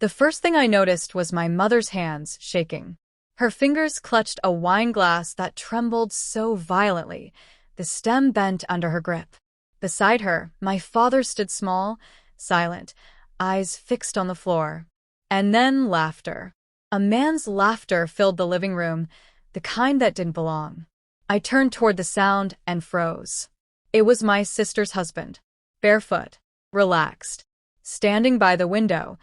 The first thing I noticed was my mother's hands shaking. Her fingers clutched a wine glass that trembled so violently, the stem bent under her grip. Beside her, my father stood small, silent, eyes fixed on the floor. And then laughter. A man's laughter filled the living room, the kind that didn't belong. I turned toward the sound and froze. It was my sister's husband, barefoot, relaxed, standing by the window,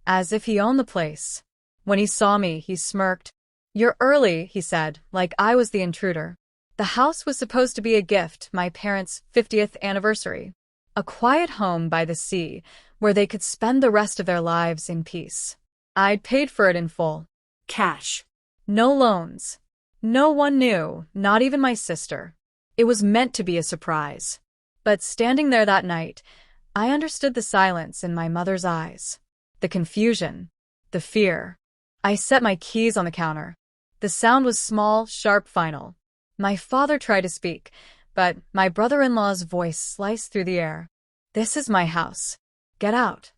as if he owned the place. When he saw me, he smirked. "You're early," he said, like I was the intruder. The house was supposed to be a gift, my parents' 50th anniversary. A quiet home by the sea, where they could spend the rest of their lives in peace. I'd paid for it in full. Cash. No loans. No one knew, not even my sister. It was meant to be a surprise. But standing there that night, I understood the silence in my mother's eyes. The confusion. The fear. I set my keys on the counter. The sound was small, sharp, final. My father tried to speak, but my brother-in-law's voice sliced through the air. "This is my house. Get out."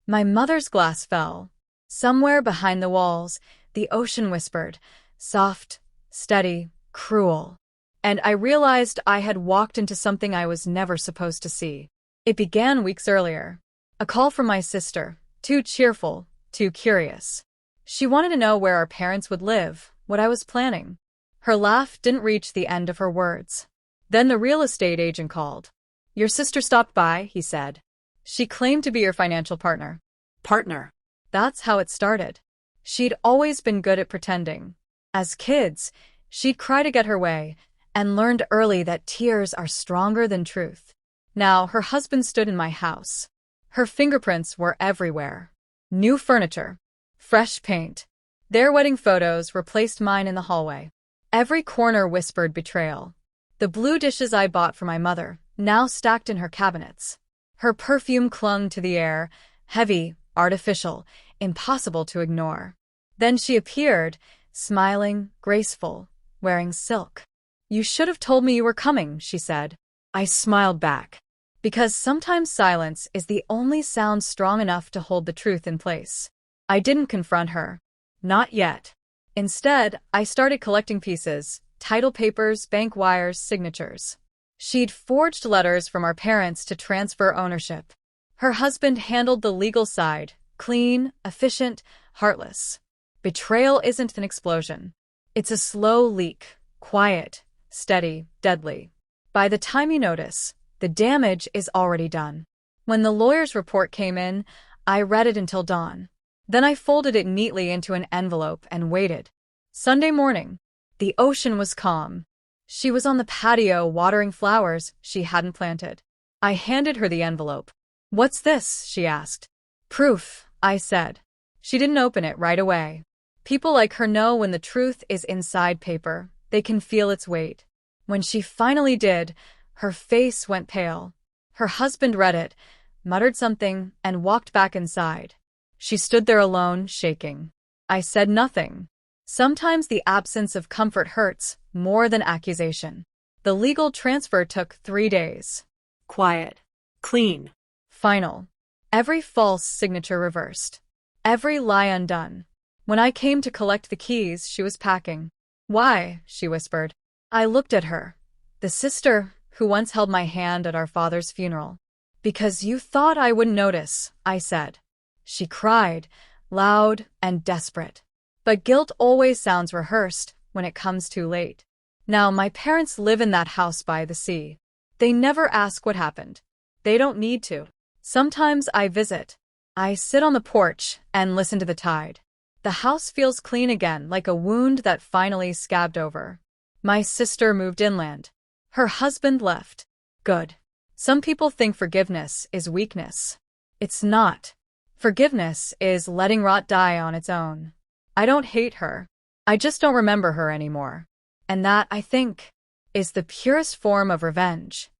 My mother's glass fell. Somewhere behind the walls, the ocean whispered, soft, steady, cruel. And I realized I had walked into something I was never supposed to see. It began weeks earlier. A call from my sister, too cheerful, too curious. She wanted to know where our parents would live, what I was planning. Her laugh didn't reach the end of her words. Then the real estate agent called. "Your sister stopped by," he said. "She claimed to be your financial partner." Partner. That's how it started. She'd always been good at pretending. As kids, she'd cry to get her way, and learned early that tears are stronger than truth. Now her husband stood in my house. Her fingerprints were everywhere. New furniture. Fresh paint. Their wedding photos replaced mine in the hallway. Every corner whispered betrayal. The blue dishes I bought for my mother, now stacked in her cabinets. Her perfume clung to the air, heavy, artificial, impossible to ignore. Then she appeared, smiling, graceful, wearing silk. "You should have told me you were coming," she said. I smiled back. Because sometimes silence is the only sound strong enough to hold the truth in place. I didn't confront her. Not yet. Instead, I started collecting pieces, title papers, bank wires, signatures. She'd forged letters from our parents to transfer ownership. Her husband handled the legal side, clean, efficient, heartless. Betrayal isn't an explosion. It's a slow leak, quiet, steady, deadly. By the time you notice, the damage is already done. When the lawyer's report came in, I read it until dawn. Then I folded it neatly into an envelope and waited. Sunday morning. The ocean was calm. She was on the patio watering flowers she hadn't planted. I handed her the envelope. "What's this?" she asked. "Proof," I said. She didn't open it right away. People like her know when the truth is inside paper, they can feel its weight. When she finally did, her face went pale. Her husband read it, muttered something, and walked back inside. She stood there alone, shaking. I said nothing. Sometimes the absence of comfort hurts more than accusation. The legal transfer took 3 days. Quiet. Clean. Final. Every false signature reversed. Every lie undone. When I came to collect the keys, she was packing. "Why?" she whispered. I looked at her. The sister who once held my hand at our father's funeral. "Because you thought I wouldn't notice," I said. She cried, loud and desperate. But guilt always sounds rehearsed when it comes too late. Now, my parents live in that house by the sea. They never ask what happened. They don't need to. Sometimes I visit. I sit on the porch and listen to the tide. The house feels clean again, like a wound that finally scabbed over. My sister moved inland. Her husband left. Good. Some people think forgiveness is weakness. It's not. Forgiveness is letting rot die on its own. I don't hate her. I just don't remember her anymore. And that, I think, is the purest form of revenge.